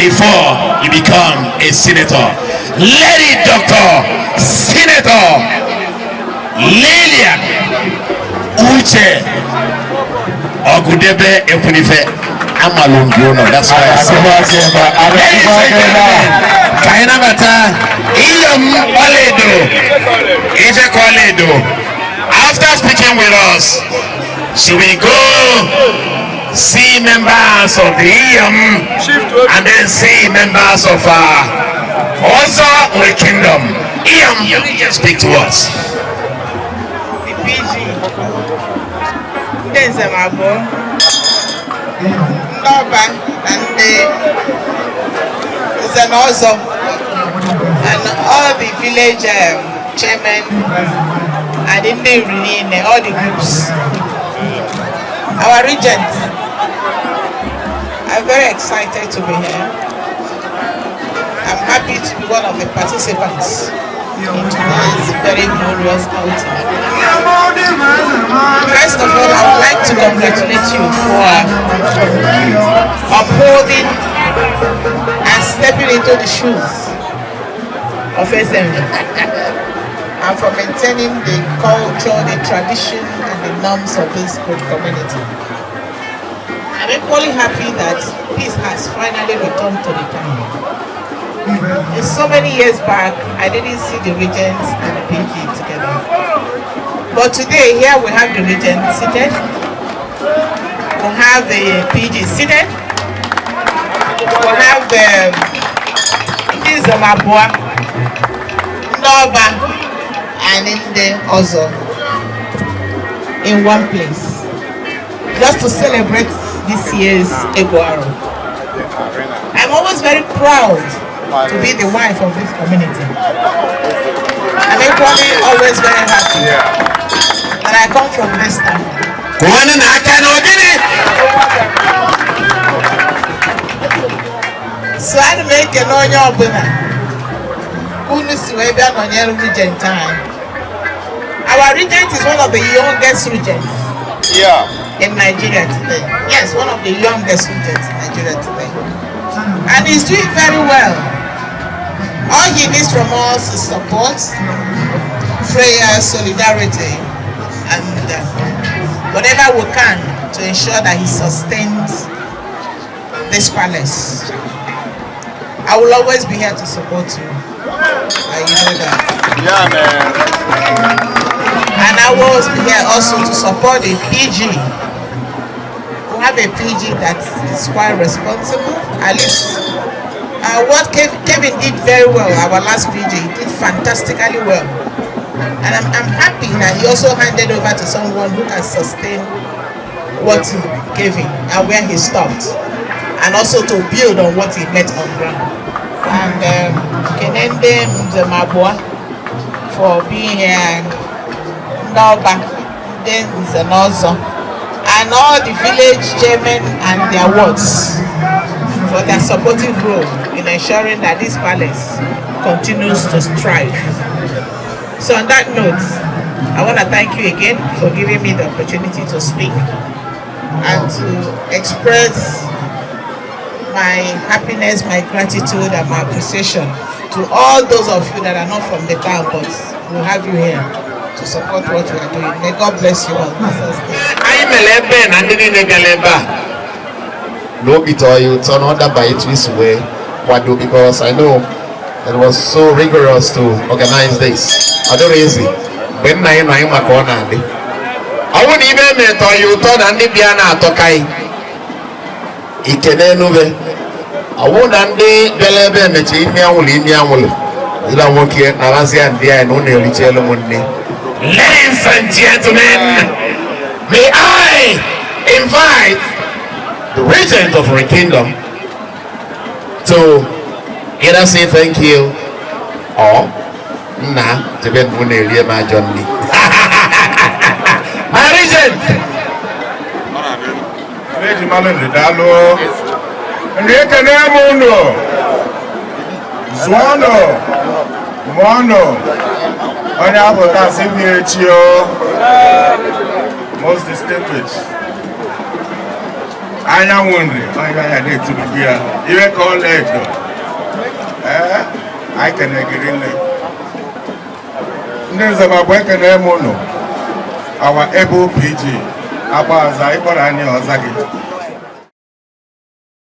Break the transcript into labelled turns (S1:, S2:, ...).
S1: before you become a senator. Lady Dr. Senator Lilian Uche Ogudebe Ekwunife. That's why I said Kainabata Iyom Oledo. After speaking with us, she will go see members of the Iyom and then see members of also the kingdom. Iyom, you can just speak to us.
S2: The PG. There's a mabo. Noba and the also and all the village chairmen and in the all the groups. Our regent, I'm very excited to be here. I'm happy to be one of the participants in today's very glorious outing. First of all, I would like to congratulate you for upholding and stepping into the shoes of SMV and for maintaining the culture, the tradition, and the norms of this good community. I'm equally happy that peace has finally returned to the town. So many years back, I didn't see the regents and the PG together. But today, here we have the regent seated, we have the PG seated, we have the Mabua, Noba, and in the also in one place, just to celebrate this year's Iguaro. I'm always very proud to be the wife of this community. I'm equally always very happy that I come from this town. So I make a no winner. Regent time. Our regent is one of the youngest regents in Nigeria today. Yes, one of the youngest regents in Nigeria today. And he's doing very well. All he needs from us is support, prayer, solidarity, and whatever we can to ensure that he sustains this palace. I will always be here to support you. You know that.
S3: Yeah, man.
S2: And I will always be here also to support the PG. We have a PG that is quite responsible. At least what Kevin did very well, our last PG, he did fantastically well. And I'm happy that he also handed over to someone who can sustain what he gave him and where he stopped. And also to build on what he met on ground. And Kenende Mzemabwa for being here, Noba, then Zenozo, and all the village chairmen and their wards for their supportive role in ensuring that this palace continues to strive. So on that note, I want to thank you again for giving me the opportunity to speak and to express my happiness, my gratitude, and my appreciation to all those of you that are not from the town, but we have you here to support what we are doing. May God bless you all.
S1: No bit or you turn under by it this way. What do, because I know it was so rigorous to organize this. I don't easy. When I know my corner, I won't even met or you turn and the piano tokai. Ikenna Onyesoh. I won't ande belebe mechi miawuli. Ila wokie na wazi andia no ne richelo munni. Ladies and gentlemen, may I invite the regent of our kingdom to either say thank you or nah to be muneli ma Johnny. My regent.
S3: Reji malo ndalo. Ndeke nemuno. Zwono. Mono. Onya abota sibirechio. Most distinguished. anyanwụ nri onye ya na-eturubu ya iwe ka ọla edo anyị kenegiri nne ndị nze ma bụ ekene m unu awa ebe PG agba aza ịkpọrọ anyị ọza gị